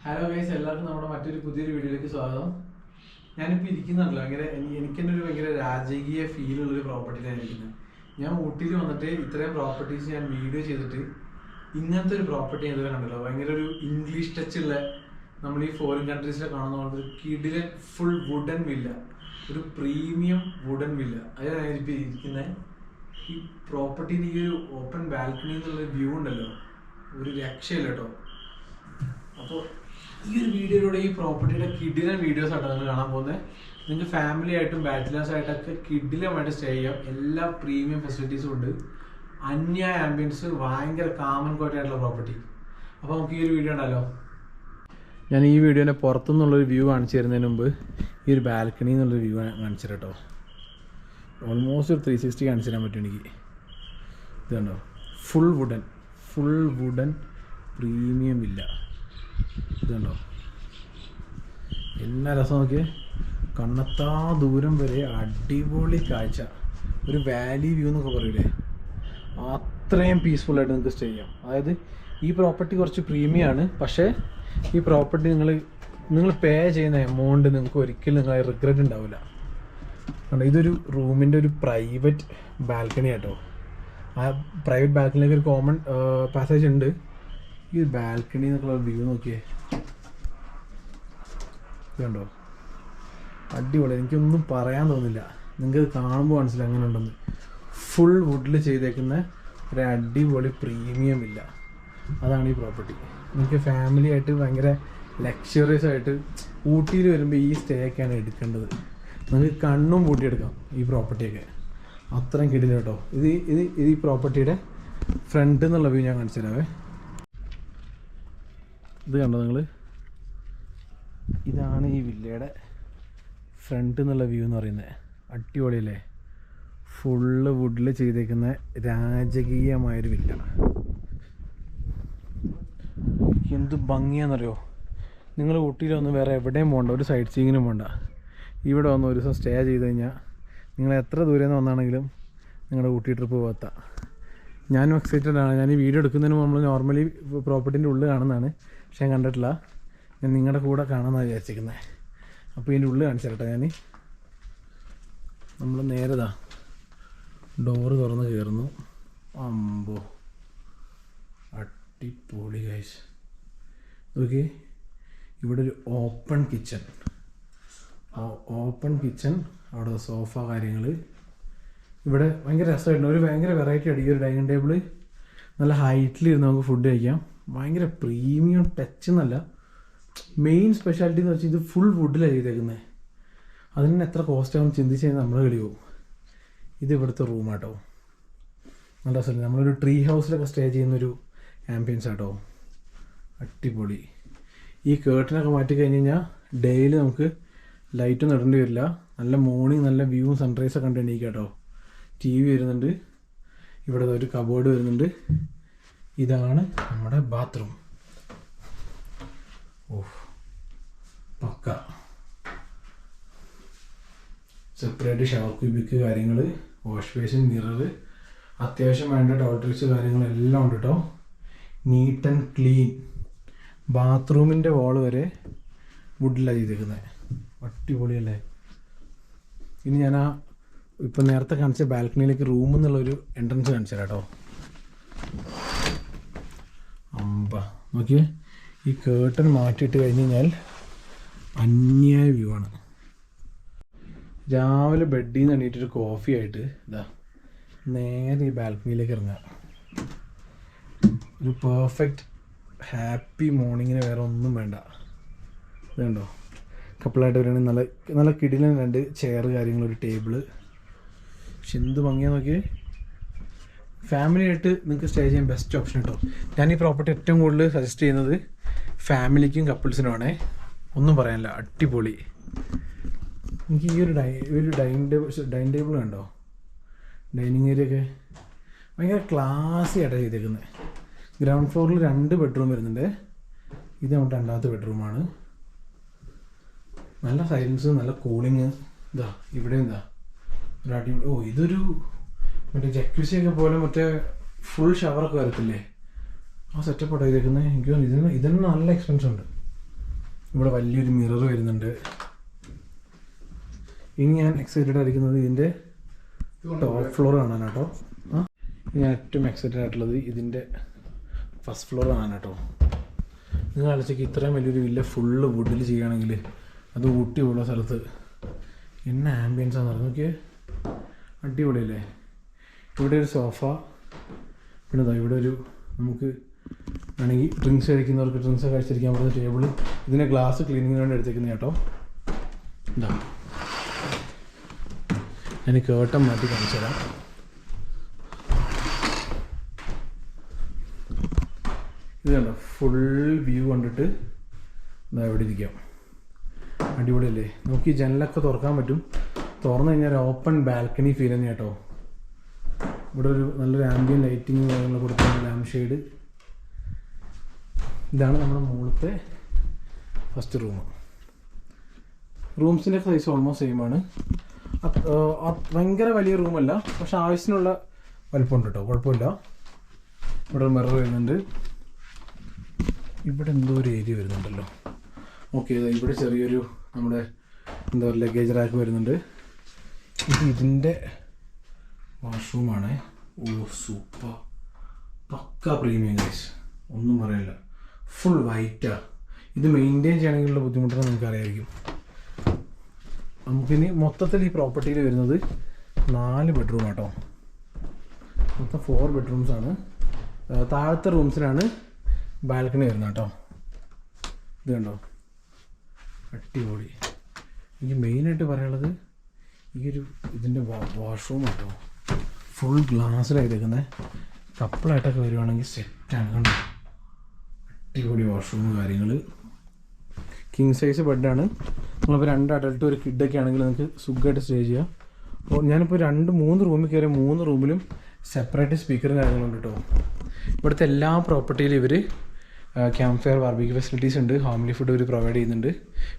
Hello guys, എല്ലാവർക്കും നമ്മുടെ മറ്റൊരു പുതിയൊരു വീഡിയോയിലേക്ക് സ്വാഗതം. ഞാനിപ്പോൾ ഇരിക്കുന്നുണ്ടല്ലോ, എനിക്ക് തന്നെ ഭയങ്കര രാജകീയ ഫീലുള്ളൊരു പ്രോപ്പർട്ടിയിലാണ് ഇരിക്കുന്നത്. ഞാൻ ഊട്ടിയിൽ വന്നിട്ട് ഇത്രയും പ്രോപ്പർട്ടീസ് ഞാൻ വീഡിയോ ചെയ്തിട്ട് ഇങ്ങനത്തെ ഒരു പ്രോപ്പർട്ടി ഞാൻ ഇതുവരെ കണ്ടല്ലോ. ഭയങ്കര ഒരു ഇംഗ്ലീഷ് ടച്ചുള്ള, നമ്മൾ ഈ ഫോറിൻ കൺട്രീസിലെ കാണുന്ന പോലത്തെ ഒരു കിടിലൻ ഫുൾ വുഡൻ വില്ല, ഒരു പ്രീമിയം വുഡൻ വില്ല. അതാണ് ഞാനിപ്പോൾ ഇരിക്കുന്നത്. ഈ പ്രോപ്പർട്ടീൻ്റെ ഈ ഒരു ഓപ്പൺ ബാൽക്കണി എന്നുള്ള വ്യൂ ഉണ്ടല്ലോ, ഒരു രക്ഷയില്ല കേട്ടോ. അപ്പോൾ ഈ ഒരു വീഡിയോയിലൂടെ ഈ പ്രോപ്പർട്ടിയുടെ കിഡിലൻ വീഡിയോസ് ആയിട്ടാണ് നിങ്ങൾ കാണാൻ പോകുന്നത്. നിങ്ങൾക്ക് ഫാമിലി ആയിട്ടും ബാച്ചിലേഴ്സ് ആയിട്ടൊക്കെ കിഡിലമായിട്ട് സ്റ്റേ ചെയ്യാം. എല്ലാ പ്രീമിയം ഫെസിലിറ്റീസും ഉണ്ട്. അന്യായ ആംബിയൻസ്, ഭയങ്കര കാമൻ കോട്ടയായിട്ടുള്ള പ്രോപ്പർട്ടി. അപ്പോൾ നമുക്ക് ഈ ഒരു വീഡിയോ ഉണ്ടല്ലോ. ഞാൻ ഈ വീഡിയോനെ പുറത്തുനിന്നുള്ളൊരു വ്യൂ കാണിച്ചു തരുന്നതിന് മുമ്പ് ഈ ഒരു ബാൽക്കണി എന്നുള്ളൊരു വ്യൂ കാണിച്ചു തരാം കേട്ടോ. ഓൾമോസ്റ്റ് ഒരു 360 കാണിച്ചു തരാൻ പറ്റും എനിക്ക്. ഇത് കണ്ടോ, ഫുൾ വുഡൻ പ്രീമിയം വില്ല. ഇതുണ്ടോ, എല്ലാ രസം നോക്കിയേ, കണ്ണെത്താ ദൂരം വരെ അടിപൊളി കാഴ്ച. ഒരു വാലി വ്യൂ എന്നൊക്കെ പറയൂലേ, അത്രയും പീസ്ഫുള്ളായിട്ട് നിങ്ങൾക്ക് സ്റ്റേ ചെയ്യാം. അതായത് ഈ പ്രോപ്പർട്ടി കുറച്ച് പ്രീമിയം ആണ്, പക്ഷേ ഈ പ്രോപ്പർട്ടി നിങ്ങൾ പേ ചെയ്യുന്ന എമൗണ്ട് നിങ്ങൾക്ക് ഒരിക്കലും നിങ്ങൾ റിഗ്രറ്റ് ഉണ്ടാവില്ല. കാരണം ഇതൊരു റൂമിൻ്റെ ഒരു പ്രൈവറ്റ് ബാൽക്കണി ആട്ടോ. ആ പ്രൈവറ്റ് ബാൽക്കണിയിലേക്ക് ഒരു കോമൺ പാസേജ് ഉണ്ട്. ഈ ബാൽക്കണി എന്നൊക്കെയുള്ള വ്യൂ നോക്കിയേ, ഇതുണ്ടോ, അടിപൊളി. എനിക്കൊന്നും പറയാൻ തോന്നില്ല, നിങ്ങൾക്ക് കാണുമ്പോൾ മനസ്സിലായി അങ്ങനെ ഉണ്ടെന്ന്. ഫുൾ വുഡിൽ ചെയ്തേക്കുന്ന ഒരു അടിപൊളി പ്രീമിയം ഇല്ല. അതാണ് ഈ പ്രോപ്പർട്ടി. നിങ്ങൾക്ക് ഫാമിലി ആയിട്ട് ഭയങ്കര ലക്ഷറിയസ് ആയിട്ട് ഊട്ടിയിൽ വരുമ്പോൾ ഈ സ്റ്റേ ഒക്കെയാണ് എടുക്കേണ്ടത്. നിങ്ങൾക്ക് കണ്ണും പൂട്ടിയെടുക്കാം ഈ പ്രോപ്പർട്ടിയൊക്കെ, അത്രയും കിടില കേട്ടോ. ഇത് ഈ പ്രോപ്പർട്ടിയുടെ ഫ്രണ്ട് എന്നുള്ള വ്യൂ ഞാൻ കാണിച്ചു തരാവേ. ഇത് കണ്ടോ നിങ്ങൾ, ഇതാണ് ഈ വില്ലയുടെ ഫ്രണ്ട് എന്നുള്ള വ്യൂ എന്ന് പറയുന്നത്. അടിപൊളിയല്ലേ, ഫുള്ള് വുഡിൽ ചെയ്തേക്കുന്ന രാജകീയമായൊരു വില്ല. എന്ത് ഭംഗിയാണെന്നറിയോ. നിങ്ങൾ ഊട്ടിയിൽ വന്ന് വേറെ എവിടെയും പോകണ്ട, ഒരു സൈറ്റ് സീയിങ്ങിനും പോകണ്ട. ഇവിടെ വന്ന് ഒരു ദിവസം സ്റ്റേ ചെയ്ത് കഴിഞ്ഞാൽ നിങ്ങൾ എത്ര ദൂരെ നിന്ന് വന്നാണെങ്കിലും നിങ്ങളുടെ ഊട്ടി ട്രിപ്പ് പോകാത്ത. ഞാനും എക്സൈറ്റഡ് ആണ്. ഞാൻ ഈ വീഡിയോ എടുക്കുന്നതിന് നമ്മൾ നോർമലി പ്രോപ്പർട്ടീൻ്റെ ഉള്ളിൽ കാണുന്നതാണ്, പക്ഷെ ഞാൻ കണ്ടിട്ടില്ല. ഞാൻ നിങ്ങളുടെ കൂടെ കാണാമെന്നാണ് വിചാരിച്ചിരിക്കുന്നത്. അപ്പോൾ ഇതിൻ്റെ ഉള്ളിൽ കാണിച്ചു തരട്ടെ. നമ്മൾ നേരതാ ഡോറ് തുറന്ന് കയറുന്നു. അമ്പോ, അടിപൊളി ഗൈസ്. ഓക്കെ, ഇവിടെ ഒരു ഓപ്പൺ കിച്ചൺ, അവിടെ സോഫ കാര്യങ്ങൾ. ഇവിടെ ഭയങ്കര രസമായിട്ടുണ്ട്. ഒരു ഭയങ്കര വെറൈറ്റി ആണ്. ഈ ഒരു ഡൈനിങ് ടേബിൾ നല്ല ഹൈറ്റിലിരുന്ന് നമുക്ക് ഫുഡ് കഴിക്കാം. ഭയങ്കര പ്രീമിയം ടച്ച് എന്നല്ല, മെയിൻ സ്പെഷ്യാലിറ്റി എന്ന് വെച്ചാൽ ഇത് ഫുൾ വുഡിലാണ് ചെയ്തേക്കുന്നത്. അതിന് എത്ര കോസ്റ്റ് ആവും ചിന്തിച്ച് കഴിഞ്ഞാൽ നമ്മൾ കളി പോകും. ഇത് ഇവിടുത്തെ റൂമാട്ടോ, നല്ല രസമുണ്ട്. നമ്മളൊരു ട്രീ ഹൗസിലൊക്കെ സ്റ്റേ ചെയ്യുന്നൊരു ആംബിയൻസ് ആട്ടോ, അടിപൊളി. ഈ കേർട്ടനൊക്കെ മാറ്റി കഴിഞ്ഞ് കഴിഞ്ഞാൽ ഡെയിലി നമുക്ക് ലൈറ്റൊന്നും ഇടേണ്ടി വരില്ല. നല്ല മോർണിംഗ് നല്ല വ്യൂവും സൺറൈസൊക്കെ കണ്ട് എണീക്കാട്ടോ. TV വരുന്നുണ്ട്, ഇവിടെ ഒരു കബോർഡ് വരുന്നുണ്ട്. ഇതാണ് നമ്മുടെ ബാത്റൂം. പക്ക സെപ്പറേറ്റ് ഷവർ ക്യൂബിക്ക് കാര്യങ്ങൾ, വാഷ് ബേസിൻ, മിറർ, അത്യാവശ്യം വേണ്ട ടോയ്ലറ്റ്സ് കാര്യങ്ങളെല്ലാം ഉണ്ട് കേട്ടോ. Neat and clean. ബാത്റൂമിൻ്റെ വാൾ വരെ വുഡിലാണ് ചെയ്തേക്കുന്നത്. അടിപൊളിയല്ലേ. ഇനി ഞാൻ ഇപ്പം നേരത്തെ കാണിച്ച ബാൽക്കണിയിലേക്ക് റൂം എന്നുള്ളൊരു എൻട്രൻസ് കാണിച്ചു തരാം കേട്ടോ. നോക്കിയേ, ഈ കേർട്ടൻ മാറ്റിയിട്ട് കഴിഞ്ഞ് കഴിഞ്ഞാൽ അന്യായ വ്യൂ ആണ്. രാവിലെ ബെഡിൽ നിന്ന് എണീറ്റൊരു കോഫി ആയിട്ട് ഇതാ നേരെ ഈ ബാൽക്കണിയിലേക്ക് ഇറങ്ങുക. ഒരു പെർഫെക്റ്റ് ഹാപ്പി മോർണിംഗിന് വേറെ ഒന്നും വേണ്ട. ഇതുണ്ടോ, കപ്പിളായിട്ട് വരികയാണെങ്കിൽ നല്ല നല്ല കിടിലൻ 2 ചെയർ കാര്യങ്ങളൊരു ടേബിള്. പക്ഷെ എന്ത് ഭംഗിയാന്ന് നോക്കിയേ. ഫാമിലി ആയിട്ട് നിങ്ങൾക്ക് സ്റ്റേ ചെയ്യാൻ ബെസ്റ്റ് ഓപ്ഷൻ കേട്ടോ. ഞാൻ ഈ പ്രോപ്പർട്ടി ഏറ്റവും കൂടുതൽ സജസ്റ്റ് ചെയ്യുന്നത് ഫാമിലിക്കും കപ്പിൾസിനുമാണേ. ഒന്നും പറയാനില്ല, അടിപൊളി. എനിക്ക് ഈ ഒരു ഡൈനിങ് ടേബിൾ കണ്ടോ, ഡൈനിങ് ഏരിയ ഒക്കെ ഭയങ്കര ക്ലാസി ആയിട്ടാണ് ചെയ്തേക്കുന്നത്. ഗ്രൗണ്ട് ഫ്ലോറിൽ 2 ബെഡ്റൂം വരുന്നുണ്ട്. ഇത് നമ്മുടെ 2ാമത്തെ ബെഡ്റൂമാണ്. നല്ല സൈലൻസ്, നല്ല കൂളിങ്. ഇതാ ഇവിടെ എന്താ ഒരു അടിപൊളി. ഇതൊരു മറ്റേ ജക്യൂസിയൊക്കെ പോലെ മറ്റേ ഫുൾ ഷവറൊക്കെ വരത്തില്ലേ, ആ സെറ്റപ്പ് ആട്ടോ ചെയ്തേക്കുന്നത്. എനിക്ക് ഇതിന് നല്ല എക്സ്പെൻസ് ഉണ്ട്. ഇവിടെ വലിയൊരു മിറർ വരുന്നുണ്ട്. ഇനി ഞാൻ എക്സൈറ്റഡ് ആയിരിക്കുന്നത് ഇതിൻ്റെ ടോപ്പ് ഫ്ലോർ കാണാൻ കേട്ടോ. ഞാൻ ഏറ്റവും എക്സൈറ്റഡ് ആയിട്ടുള്ളത് ഇതിൻ്റെ ഫസ്റ്റ് ഫ്ലോർ കാണാൻ കേട്ടോ. നിങ്ങൾ ആലോചിക്ക്, ഇത്രയും വലിയൊരു വില്ല ഫുള്ള് വുഡിൽ ചെയ്യുകയാണെങ്കിൽ അത് ഊട്ടിയുള്ള സ്ഥലത്ത് എന്നെ ആംബിയൻസ് ആണെന്ന് പറഞ്ഞു നോക്കിയേ, അടിപൊളിയല്ലേ. ഇവിടെ ഒരു സോഫ, പിന്നെ ഇവിടെ ഒരു നമുക്ക് വേണമെങ്കിൽ ഡ്രിങ്ക്സ് കഴിക്കുന്നവർക്ക് ഡ്രിങ്ക്സ് കഴിച്ചിരിക്കാൻ പറ്റുന്ന ടേബിൾ. ഇതിനെ ഗ്ലാസ് ക്ലീനിങ്ങിന് വേണ്ടി എടുത്തേക്കുന്നത് കേട്ടോ. എന്താ ഞാൻ കേട്ടം മാറ്റി കാണിച്ചു തരാം. ഇത് കണ്ടോ, ഫുൾ വ്യൂ കണ്ടിട്ട് എന്താ ഇവിടെ ഇരിക്കാം. അടിപൊളിയല്ലേ. നമുക്ക് ഈ ജനലൊക്കെ തുറക്കാൻ പറ്റും. തുറന്നു കഴിഞ്ഞാൽ ഓപ്പൺ ബാൽക്കണി ഫീൽ തന്നെ കേട്ടോ. ഇവിടെ ഒരു നല്ലൊരു ആംബിയൻ ലൈറ്റിങ് കാര്യങ്ങൾ കൊടുക്കുന്ന ലാമ്പ് ഷെയ്ഡ്. ഇതാണ് നമ്മുടെ മുകളിലത്തെ ഫസ്റ്റ് റൂം. റൂംസിൻ്റെ സൈസ് ഓൾമോസ്റ്റ് സെയിം ആണ്. ഭയങ്കര വലിയ റൂമല്ല, പക്ഷെ ആവശ്യത്തിനുള്ള വലുപ്പമുണ്ട് കേട്ടോ, കുഴപ്പമില്ല. ഇവിടെ മിറർ വരുന്നുണ്ട്. ഇവിടെ എന്തോ ഒരു ഏരിയ വരുന്നുണ്ടല്ലോ. ഓക്കെ, ഇവിടെ ചെറിയൊരു നമ്മുടെ എന്താ പറയുക ലഗേജ് റാക്ക് വരുന്നുണ്ട്. ഇതിൻ്റെ വാഷ്റൂമാണ്. ഓ സൂപ്പർ, പക്ക പ്രീമിയം ഗൈസ്, ഒന്നും പറയില്ല. ഫുൾ വൈറ്റാ. ഇത് മെയിൻറ്റെയിൻ ചെയ്യണമെങ്കിലുള്ള ബുദ്ധിമുട്ടാണ് നിങ്ങൾക്ക് അറിയായിരിക്കും. നമുക്കിനി മൊത്തത്തിൽ ഈ പ്രോപ്പർട്ടിയിൽ വരുന്നത് 4 ബെഡ്റൂം ആട്ടോ. മൊത്തം 4 ബെഡ്റൂംസാണ്. താഴത്തെ റൂംസിലാണ് ബാൽക്കണി വരുന്നത് കേട്ടോ. ഇത് കണ്ടോ, അടിപൊളി. എനിക്ക് മെയിനായിട്ട് പറയാനുള്ളത് ഈ ഒരു ഇതിൻ്റെ വാഷ്റൂം കേട്ടോ. ഫുൾ ഗ്ലാസ്സിലായിട്ടേക്കുന്നത്. കപ്പിളായിട്ടൊക്കെ വരുവാണെങ്കിൽ സെറ്റാണ് കണ്ടോ. അടിപൊളി വാഷ്റൂം കാര്യങ്ങൾ. കിങ് സൈസ് ബെഡാണ്. നിങ്ങളിപ്പോൾ 2 അഡൾട്ട് ഒരു കിഡൊക്കെ ആണെങ്കിൽ നിങ്ങൾക്ക് സുഖമായിട്ട് സ്റ്റേ ചെയ്യാം. അപ്പോൾ ഞാനിപ്പോൾ 2-3 റൂമിൽ കയറി 3 റൂമിലും സെപ്പറേറ്റ് സ്പീക്കറും കാര്യങ്ങളുണ്ട് കേട്ടോ. ഇവിടുത്തെ എല്ലാ പ്രോപ്പർട്ടിയിലും ഇവർ ക്യാമ്പ് ഫയർ ബാർബിക്യൂ ഫെസിലിറ്റീസ് ഉണ്ട്. ഹോംലി ഫുഡ് ഇവർ പ്രൊവൈഡ് ചെയ്യുന്നുണ്ട്.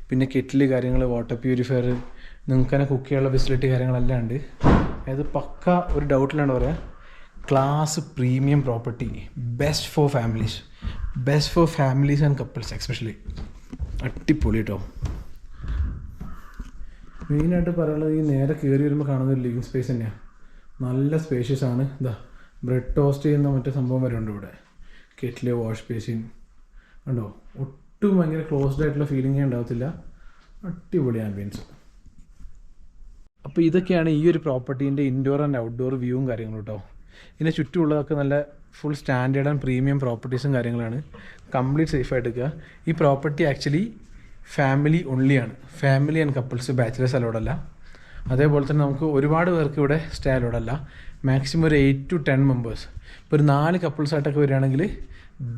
പിന്നെ കെറ്റിൽ കാര്യങ്ങൾ, വാട്ടർ പ്യൂരിഫയർ, നിങ്ങൾക്ക് തന്നെ കുക്ക് ചെയ്യാനുള്ള ഫെസിലിറ്റി കാര്യങ്ങളെല്ലാം ഉണ്ട്. അതായത് പക്ക ഒരു ഡൗട്ടിലാണ് പറയാം, class premium property. Best for families and couples especially. അടിപൊളി കേട്ടോ. മെയിനായിട്ട് പറയാനുള്ളത് ഈ നേരെ കയറി വരുമ്പോൾ കാണുന്ന ഒരു ലിവിങ് സ്പേസ് തന്നെയാണ്. നല്ല സ്പേഷ്യസ് ആണ്. ഇതാ ബ്രെഡ് ടോസ്റ്റ് ചെയ്യുന്ന മറ്റേ സംഭവം വരെ ഉണ്ട് ഇവിടെ. കെറ്റിൽ, വാഷ് ബേസിൻ ഉണ്ടോ. ഒട്ടും ഭയങ്കര ക്ലോസ്ഡ് ആയിട്ടുള്ള ഫീലിംഗേ ഉണ്ടാകത്തില്ല. അടിപൊളി ആംബിയൻസ്. അപ്പോൾ ഇതൊക്കെയാണ് ഈ ഒരു പ്രോപ്പർട്ടീൻ്റെ ഇൻഡോർ ആൻഡ് ഔട്ട്ഡോർ വ്യൂവും കാര്യങ്ങളും കേട്ടോ. ഇതിൻ്റെ ചുറ്റുമുള്ളതൊക്കെ നല്ല ഫുൾ സ്റ്റാൻഡേർഡ് ആൻഡ് പ്രീമിയം പ്രോപ്പർട്ടീസും കാര്യങ്ങളാണ്. കംപ്ലീറ്റ് സേഫായിട്ട് എടുക്കുക. ഈ പ്രോപ്പർട്ടി ആക്ച്വലി ഫാമിലി ഓൺലിയാണ്. ഫാമിലി ആൻഡ് കപ്പിൾസ്, ബാച്ചിലേഴ്സ് അലോഡല്ല. അതേപോലെ തന്നെ നമുക്ക് ഒരുപാട് പേർക്ക് ഇവിടെ സ്റ്റേ അലോഡല്ല. മാക്സിമം ഒരു 8 to 10 മെമ്പേഴ്സ്. ഇപ്പോൾ ഒരു 4 കപ്പിൾസായിട്ടൊക്കെ വരികയാണെങ്കിൽ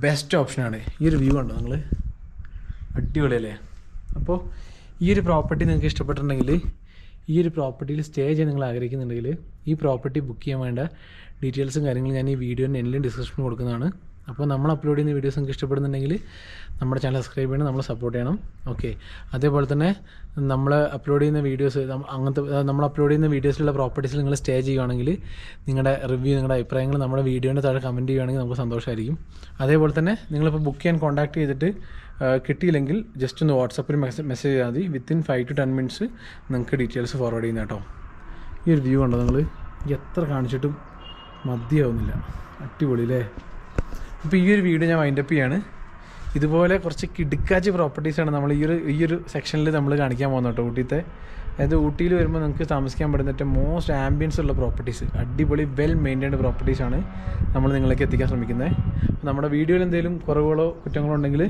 ബെസ്റ്റ് ഓപ്ഷനാണ്. ഈ ഒരു വ്യൂ കണ്ടോ നിങ്ങൾ, അടിപൊളിയല്ലേ. അപ്പോൾ ഈ ഒരു പ്രോപ്പർട്ടി നിങ്ങൾക്ക് ഇഷ്ടപ്പെട്ടിട്ടുണ്ടെങ്കിൽ, ഈ ഒരു പ്രോപ്പർട്ടിയിൽ സ്റ്റേ ചെയ്യാൻ നിങ്ങൾ ആഗ്രഹിക്കുന്നുണ്ടെങ്കിൽ, ഈ പ്രോപ്പർട്ടി ബുക്ക് ചെയ്യാൻ വേണ്ട ഡീറ്റെയിൽസും കാര്യങ്ങളും ഞാൻ ഈ വീഡിയോൻ്റെ എല്ലാം ഡിസ്ക്രിപ്ഷനിൽ കൊടുക്കുന്നതാണ്. അപ്പോൾ നമ്മൾ അപ്ലോഡ് ചെയ്യുന്ന വീഡിയോസ് നിങ്ങൾക്ക് ഇഷ്ടപ്പെടുന്നുണ്ടെങ്കിൽ നമ്മുടെ ചാനൽ സബ്സ്ക്രൈബ് ചെയ്യണം, നമ്മൾ സപ്പോർട്ട് ചെയ്യണം. ഓക്കെ, അതേപോലെ തന്നെ നമ്മൾ അപ്ലോഡ് ചെയ്യുന്ന വീഡിയോസ്, നമ്മൾ അപ്ലോഡ് ചെയ്യുന്ന വീഡിയോസിലുള്ള പ്രോപ്പർട്ടീസിൽ നിങ്ങൾ സ്റ്റേ ചെയ്യുകയാണെങ്കിൽ നിങ്ങളുടെ റിവ്യൂ, നിങ്ങളുടെ അഭിപ്രായങ്ങൾ നമ്മുടെ വീഡിയോൻ്റെ താഴെ കമൻറ്റ് ചെയ്യുകയാണെങ്കിൽ നമുക്ക് സന്തോഷമായിരിക്കും. അതേപോലെ തന്നെ നിങ്ങളിപ്പോൾ ബുക്ക് ചെയ്യാൻ കോൺടാക്ട് ചെയ്തിട്ട് കിട്ടിയില്ലെങ്കിൽ ജസ്റ്റ് ഒന്ന് വാട്സപ്പിൽ മെസ്സേജ് ചെയ്താൽ മതി. വിത്തിൻ 5 to 10 minutes നിങ്ങൾക്ക് ഡീറ്റെയിൽസ് ഫോർവേഡ് ചെയ്യുന്ന കേട്ടോ. ഈ ഒരു വ്യൂ കണ്ടോ നിങ്ങൾ, എത്ര കാണിച്ചിട്ടും മതിയാവുന്നില്ല. അടിപൊളി അല്ലേ. അപ്പോൾ ഈ ഒരു വീഡിയോ ഞാൻ വൈൻഡപ്പ് ചെയ്യാണ്. ഇതുപോലെ കുറച്ച് കിടുക്കാച്ച് പ്രോപ്പർട്ടീസാണ് നമ്മൾ ഈ ഒരു സെക്ഷനിൽ നമ്മൾ കാണിക്കാൻ പോകുന്നത് കേട്ടോ. ഊട്ടിത്തെ, അതായത് ഊട്ടിയിൽ വരുമ്പോൾ നിങ്ങൾക്ക് താമസിക്കാൻ പറ്റുന്ന ഏറ്റവും മോസ്റ്റ് ആംബിയൻസ് ഉള്ള പ്രോപ്പർട്ടീസ്, അടിപൊളി വെൽ മെയിൻറ്റൈൻഡ് പ്രോപ്പർട്ടീസാണ് നമ്മൾ നിങ്ങളിലേക്ക് എത്തിക്കാൻ ശ്രമിക്കുന്നത്. നമ്മുടെ വീഡിയോയിൽ എന്തെങ്കിലും കുറവുകളോ കുറ്റങ്ങളോ ഉണ്ടെങ്കിൽ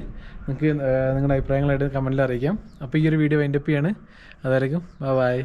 നിങ്ങൾക്ക് നിങ്ങളുടെ അഭിപ്രായങ്ങളായിട്ട് കമൻറ്റിൽ അറിയിക്കാം. അപ്പോൾ ഈ ഒരു വീഡിയോ വൈൻഡപ്പ് ചെയ്യാണ്. അതായിരിക്കും. ബൈ.